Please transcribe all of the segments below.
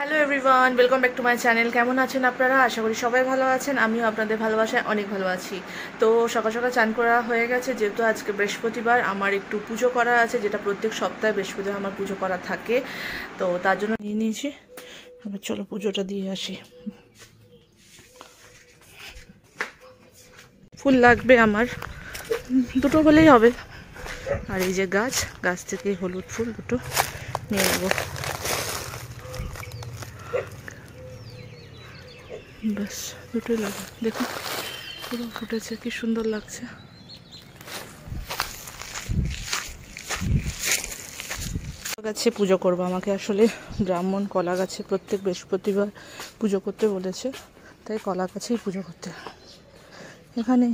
Hello everyone, welcome back to my channel. কেমন আছেন আপনারা? আশা করি সবাই ভালো আছেন। আমিও আপনাদের ভালোবাসায় অনেক ভালো আছি। তো সকাল সকাল চান করা হয়ে গেছে, যেহেতু আজকে বৃহস্পতিবার আমার একটু পুজো করা আছে, যেটা প্রত্যেক সপ্তাহে বৃহস্পতিবার আমার পুজো করা থাকে। তো তার জন্য নিয়ে নিয়েছি। এবার চলো পুজোটা দিয়ে আসি। ফুল লাগবে আমার, দুটো হলেই হবে। আর এই যে গাছ থেকে হলুদ ফুল দুটো নিয়ে নেবো। ব্যাস দুটোই লাগে। দেখুন পুরো ফুটেছে, কি সুন্দর লাগছে। গাছে পুজো করবো। আমাকে আসলে ব্রাহ্মণ কলা গাছে প্রত্যেক বৃহস্পতিবার পুজো করতে বলেছে, তাই কলা গাছেই পুজো করতে। এখানে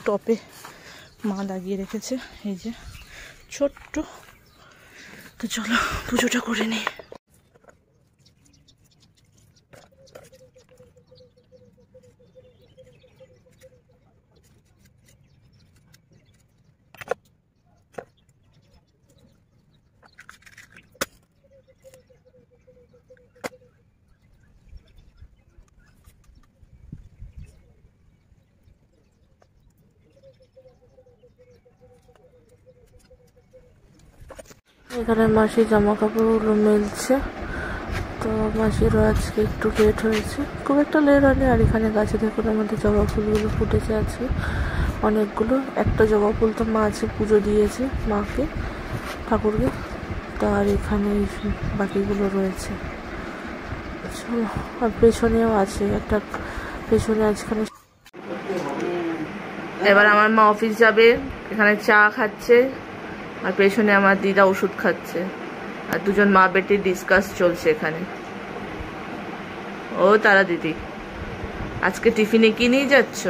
টপে মা লাগিয়ে রেখেছে, এই যে ছোট্ট। তো চলো পুজোটা করে নিই। এখানে মাসি জামা কাপড়গুলো মেলছে। তো মাসিরও আজকে একটু লেট হয়েছে, খুব একটা লেট হয়নি। আর এখানে গাছে দেখুন আমাদের জবা ফুলগুলো ফুটেছে আজকে অনেকগুলো। একটা জবা ফুল তো মা আজকে পুজো দিয়েছে মাকে, ঠাকুরকে। তার এখানে বাকিগুলো রয়েছে। চলো, আর পেছনেও আছে একটা, পেছনে আজখানে। এবার আমার মা অফিস যাবে, এখানে চা খাচ্ছে। আর পেছনে আমার দিদা ওষুধ খাচ্ছে। আর দুজন মা বেটির ডিসকাস চলছে এখানে। ও তারা দিদি, আজকে টিফিনে কি নিয়ে যাচ্ছ?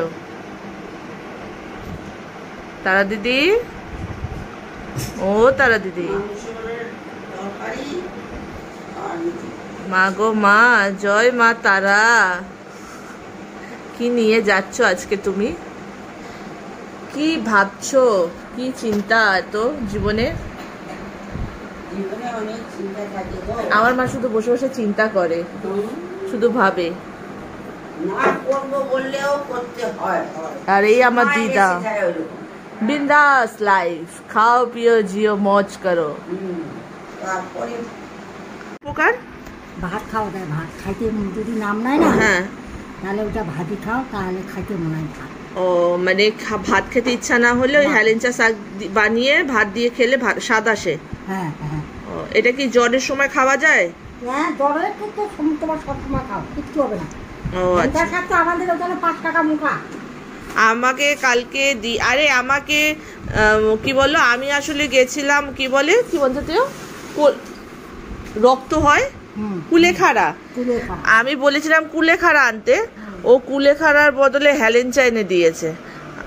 তারা দিদি, ও তারা দিদি, মা গো মা, জয় মা তারা। কি নিয়ে যাচ্ছ আজকে তুমি? কি ভাবছো? কি চিন্তা এত জীবনে? আমার মা শুধু বসে বসে চিন্তা করে, শুধু ভাবে। আর এই আমার দিদা, বিন্দাস লাইফ, খাও পিও জিও মজ করো। উপকার ভাত খাও, দেয় ভাত খাইতে যদি নাম নাই না, হ্যাঁ, তাহলে ওটা ভাতই খাও, তাহলে খাইতে মনে হয় ভাত। ও মানে ভাত খেতে ইচ্ছা না হলে ওই হেলেঞ্চা শাক বানিয়ে ভাত দিয়ে খেলে স্বাদ আসে। হ্যাঁ হ্যাঁ। এটা কি জ্বরের সময় খাওয়া যায়? হ্যাঁ, জ্বরের কিন্তু তোমার সবসময় খাও, কিচ্ছু হবে না। ও আচ্ছা। শাক তো আমাদের ওখানে 5 টাকা মুখা। আমাকে কালকে আরে আমাকে কি বললো, আমি আসলে গেছিলাম, কি বলে কি বলছো তুই, রক্ত হয় কুলেখাড়া। আমি বলেছিলাম কুলেখাড়া আনতে, ও কুলেখাড়ার বদলে হেলেঞ্চা এনে দিয়েছে।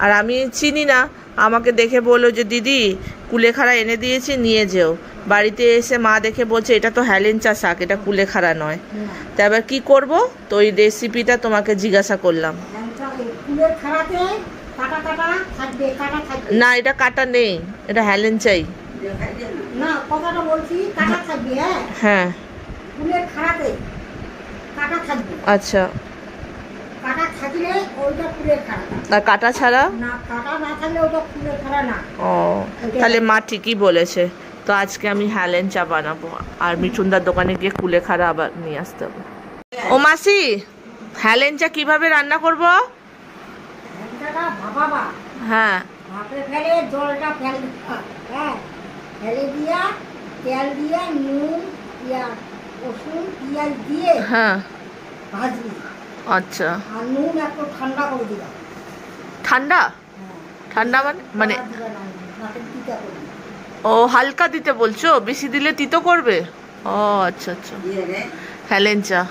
আর আমি চিনি না, আমাকে দেখে বললো যে দিদি কুলেখাড়া এনে দিয়েছি, নিয়ে যেও। বাড়িতে এসে মা দেখে বলছে এটা তো হেলেঞ্চা শাক, এটা কুলেখাড়া নয়। তা এবার কি করব? তো ওই রেসিপিটা তোমাকে জিজ্ঞাসা করলাম। না, এটা কাটা নেই, এটা হেলেঞ্চাই। না, কথাটা বলছি, কাটা থাকবে। হ্যাঁ, কুলের খাড়াতে কাটা থাকবে। আচ্ছা, কাটা থাকলে ওইটা কুলের খাড়া। আর কাটা ছাড়া? না, কাটা না থাকলে ওটা কুলের খাড়া না। ও, তাহলে মা ঠিকই বলেছে। তো আজকে আমি হেলেঞ্চা বানাবো, আর মিঠুনদার দোকানে গিয়ে কুলেখাড়া আবার নিয়ে আসতে হবে। ও মাসি, হেলেঞ্চা কিভাবে রান্না করব? ভাপাবা, হ্যাঁ, ভাপে ফেলে জলটা ফেলে, হ্যাঁ, ফেলে দিয়া তেল দিয়ে নুন, রসুন, পেঁয়াজ দিয়ে হ্যাঁ, ভাজবি। আচ্ছা। আর নুন একটু ঠান্ডা করে দিবা। ঠান্ডা? ঠান্ডা মানে ও হালকা দিতে বলছো? বেশি দিলে তিতো করবে? ও আচ্ছা আচ্ছা। हेलेंचा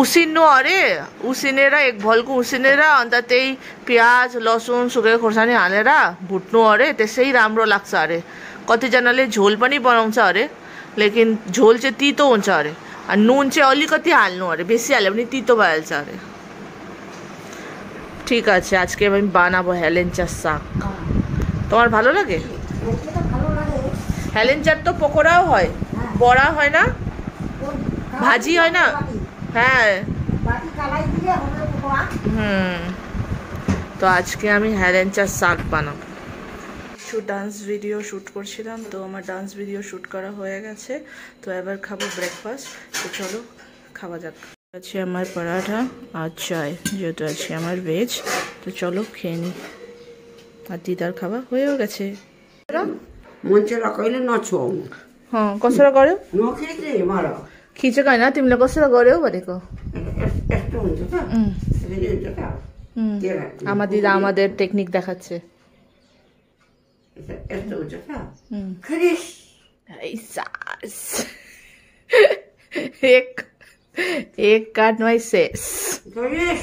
उसिन्नु अरे उसिनेर एक भलको उसिनेर अन्त त्यही प्याज लसुन सुकेको खोर्सानी हालेर भुट्नु अरे, त्यसै राम्रो लाग्छ अरे। कतिजनाले झोल पनि बनाउँछ अरे, लेकिन झोल चाहिँ तितो हुन्छ अरे। अनि नुन चाहिँ अलिकति हाल्नु अरे, बेसी हाल्यो भने तितो भइहाल्छ अरे। ঠিক আছে, আজকে আমি বানাবো হেলেঞ্চার শাক। তোমার ভালো লাগে? হেলেঞ্চার তো পকোড়াও হয়, বড়া হয় না? ভাজি হয় না? হ্যাঁ। বাটি কালাই দিয়ে হবে পোয়া। তো আজকে আমি হেলেঞ্চার শাক বানাবো। ডান্স ভিডিও শ্যুট করছিলাম, তো আমার ডান্স ভিডিও শ্যুট করা হয়ে গেছে। তো এবার খাবো ব্রেকফাস্ট। তো চলো খাওয়া যাক। আছে আমার পরাঠা আর চায়, যেহেতু আছে আমার ভেজ। তো চলো খেয়ে নিই। আর দিদার খাওয়া হয়েও গেছে। Monchera kaile no chom. হ্যাঁ, কসরা করো? No khite mara. খিচে কাই না তুমি কসরা করো বলে কো? Esto unta ta. Ele unta ta. আমার দিদা আমাদের টেকনিক দেখাচ্ছে। Esto unta ta. Chris. ऐसास एक काट नॉइस सेस Chris.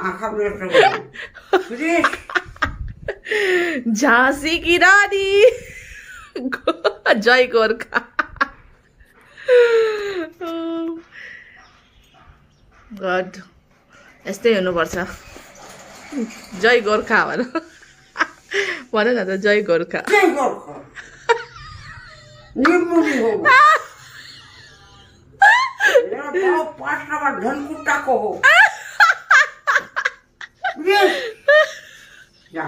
आखा मेरे को. Chris. झांसी की रानी जय गोरखा। गॉड यस्तै हुनुपर्छ। जय गोर्खा भन न त, जय Gorkha. Jai Gorkha. Nimuni ho. मेरा बाप 5 नंबर धनकुट्टा को हो। Yes. या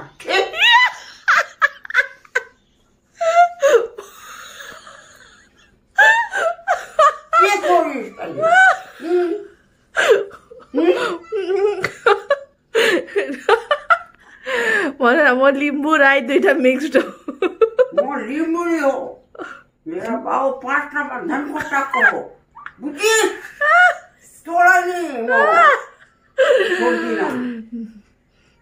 ये कोई भन न, म लिम्बू राई दुईटा मिक्स्ड हो। वो लिमुनी हो। मेरा बाप 5 नंबर धनकुट्टा को हो। बुझी तोड़ा नहीं वो छोड़ दिया।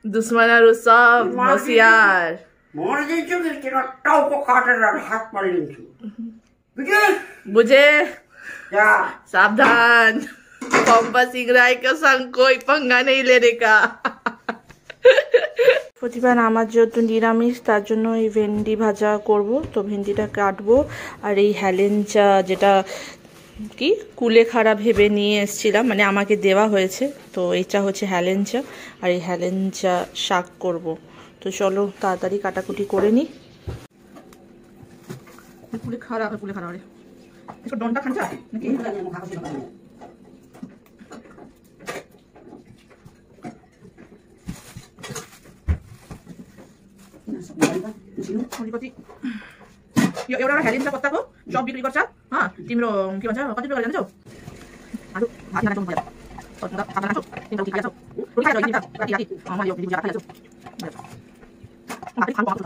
दुश्मनहरू सब होशियार। मर्दिन्छु कि तेरो टाउको काटेर हात पालिदिन्छु। बुझे? बुझे? या सावधान, पंपा सिंह राय के संग कोई पंगा नहीं लेने का। প্রতিবার আমার যেহেতু নিরামিষ, তার জন্য এই ভেন্ডি ভাজা করব। তো ভেন্ডিটা কাটবো। আর এই হেলেঞ্চা, যেটা কি কুলেখাড়া ভেবে নিয়ে এসেছিলাম, মানে আমাকে দেওয়া হয়েছে, তো এইটা হচ্ছে হেলেঞ্চা। আর এই হেলেঞ্চা শাক করব। তো চলো তাড়াতাড়ি কাটাকুটি করে নিই। কুলেখাড়া রে इसको डोंटा खंचा नाকি यो एउटा हेलिन्छ पत्ताको चप बिक्री गर्छ। तिम्रो के भन्छ कति रुपैयाँ जान्छौ? आजु भात खान्छौ म त खाना खान्छौ तिम्रो के खान्छौ? रोटी खान्छौ नि त राति राति म यो भिडियो खान्छौ। माथि खानु पर्छ।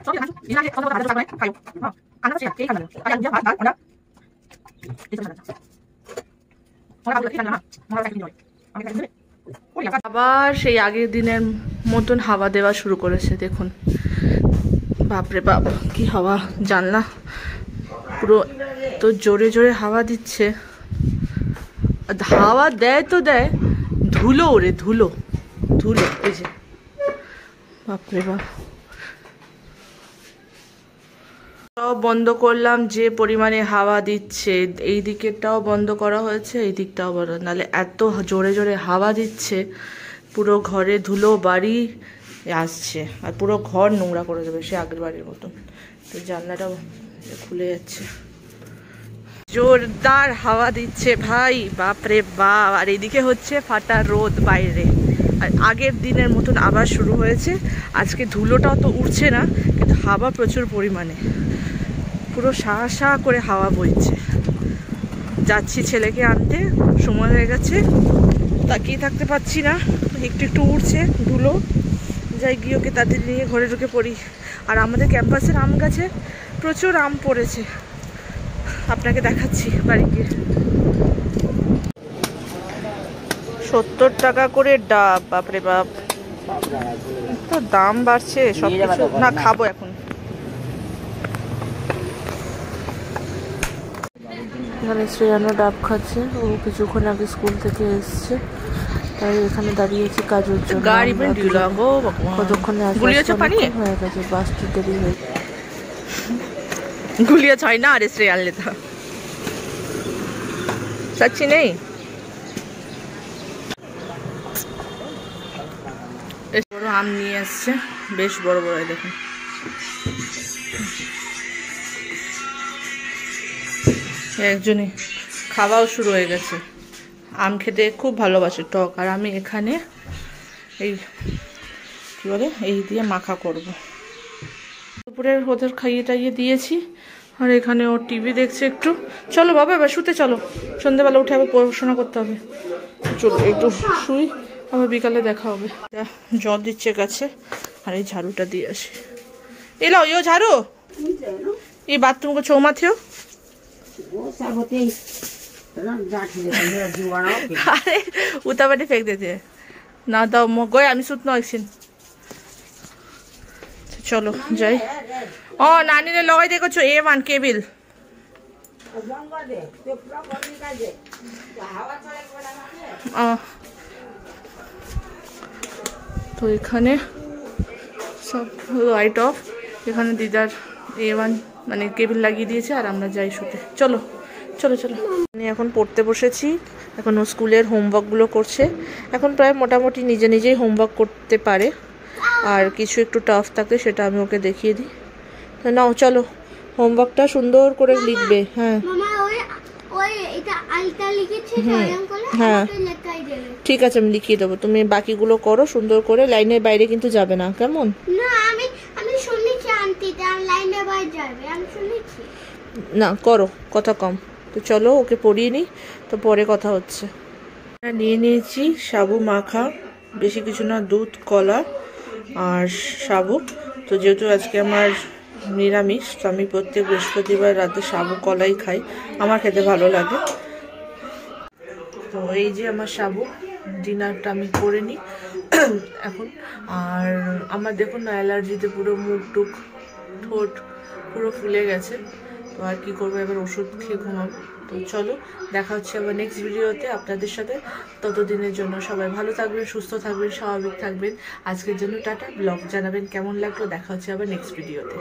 सबै खान्छु दिनाले कसैको भात खाने खायो। खाना चाहिँ केही खाँदैन। आइहाल्छ भात भात अन्डा त्यसो खान्छ। मलाई के खान्न मलाई खाइ दिनु আমি খাই দিই। আবার সেই আগের দিনের মতন হাওয়া দেওয়া শুরু করেছে। দেখুন বাপরে বাপ, কি হাওয়া! জানলা পুরো তো জোরে জোরে হাওয়া দিচ্ছে। হাওয়া দেয় তো দেয়, ধুলো ওরে ধুলো ধুলো। এই যে বাপরে বাপ, সব বন্ধ করলাম। যে পরিমাণে হাওয়া দিচ্ছে, এই দিকেরটাও বন্ধ করা হয়েছে, এই দিকটাও বন্ধ, নাহলে এত জোরে জোরে হাওয়া দিচ্ছে পুরো ঘরে ধুলো বাড়ি আসছে আর পুরো ঘর নোংরা করে দেবে সে আগের বাড়ির মতন। তো জানলাটাও খুলে যাচ্ছে, জোরদার হাওয়া দিচ্ছে ভাই, বাপরে বাপ। আর এদিকে হচ্ছে ফাটা রোদ বাইরে। আর আগের দিনের মতন আবার শুরু হয়েছে। আজকে ধুলোটাও তো উঠছে না, কিন্তু হাওয়া প্রচুর পরিমাণে, পুরো শাঁ শাঁ করে হাওয়া বইছে। যাচ্ছি ছেলেকে আনতে, সময় হয়ে গেছে, তাকিয়ে থাকতে পারছি না। একটু একটু উঠছে ধুলো, যাই গিয়ে ওকে তাদের নিয়ে ঘরে ঢুকে পড়ি। আর আমাদের ক্যাম্পাসের আম গাছে প্রচুর আম পড়েছে, আপনাকে দেখাচ্ছি বাড়ি গিয়ে। 70 টাকা করে ডাব, বাপরে বাপ, তো দাম বাড়ছে সব কিছু। না খাবো এখন। এখানে শ্রেয়ানো ডাব খাচ্ছে, ও কিছুক্ষণ আগে স্কুল থেকে এসছে, তাই এখানে দাঁড়িয়েছি কাজের জন্য। কতক্ষণে আসবে হয়ে গেছে, বাসটি দেরি হয়ে গুলিয়া ছয় না। আরে শ্রেয়ান লেতা सच्ची नहीं। বেশ বড় আম নিয়ে আসছে, বেশ বড় বড়, এই দেখুন। একজনই খাওয়াও শুরু হয়ে গেছে, আম খেতে খুব ভালোবাসে, টক। আর আমি এখানে এই কী বলে এই দিয়ে মাখা করব। দুপুরের ওদের খাইয়ে টাইয়ে দিয়েছি, আর এখানে ও টিভি দেখছে একটু। চলো বাবা এবার শুতে চলো, সন্ধ্যেবেলা উঠে আবার পড়াশোনা করতে হবে। চলো একটু শুই, আবার বিকালে দেখা হবে। জল দিচ্ছে গাছে, আর এই ঝাড়ুটা দিয়ে আসি। এলো ইও ঝাড়ু, ये बाथरूम को छो मत हो। अरे उतापट्टि फेंक देते हैं ना, दाओ म गए আমি सुत्न एकछिन। चलो যাই। ও নানিরে লগাই দেখছো A1 কেবিল। তো এখানে সব লাইট অফ, এখানে দিদার A1 মানে কেবিল লাগিয়ে দিয়েছে, আর আমরা যাই শুতে। চলো চলো চলো। আমি এখন পড়তে বসেছি, এখন ও স্কুলের হোমওয়ার্কগুলো করছে। এখন প্রায় মোটামুটি নিজে নিজেই হোমওয়ার্ক করতে পারে, আর কিছু একটু টাফ থাকে সেটা আমি ওকে দেখিয়ে দিই। তো নাও চলো, হোমওয়ার্কটা সুন্দর করে লিখবে। হ্যাঁ হ্যাঁ ঠিক আছে, আমি লিখিয়ে দেবো, তুমি বাকিগুলো করো সুন্দর করে, লাইনের বাইরে কিন্তু যাবে না, কেমন? না করো, কথা কম। তো চলো ওকে পড়িয়ে নিই, তো পরে কথা হচ্ছে। নিয়ে নিয়েছি সাবু মাখা, বেশি কিছু না, দুধ, কলা আর সাবু। তো যেহেতু আজকে আমার নিরামিষ, তো আমি প্রত্যেক বৃহস্পতিবার রাতে সাবু কলাই খাই, আমার খেতে ভালো লাগে। তো এই যে আমার সাবু, ডিনারটা আমি করে নিই এখন। আর আমার দেখুন না অ্যালার্জিতে পুরো মুখ টুক ঠোঁট পুরো ফুলে গেছে, তো আর কি করবো, এবার ওষুধ খেয়ে ঘুমাবো। তো চলো দেখা হচ্ছে আবার নেক্সট ভিডিওতে আপনাদের সাথে। ততদিনের জন্য সবাই ভালো থাকবেন, সুস্থ থাকবেন, স্বাভাবিক থাকবেন। আজকের জন্য টাটা। ব্লগ জানাবেন কেমন লাগলো, দেখা হচ্ছে আবার নেক্সট ভিডিওতে।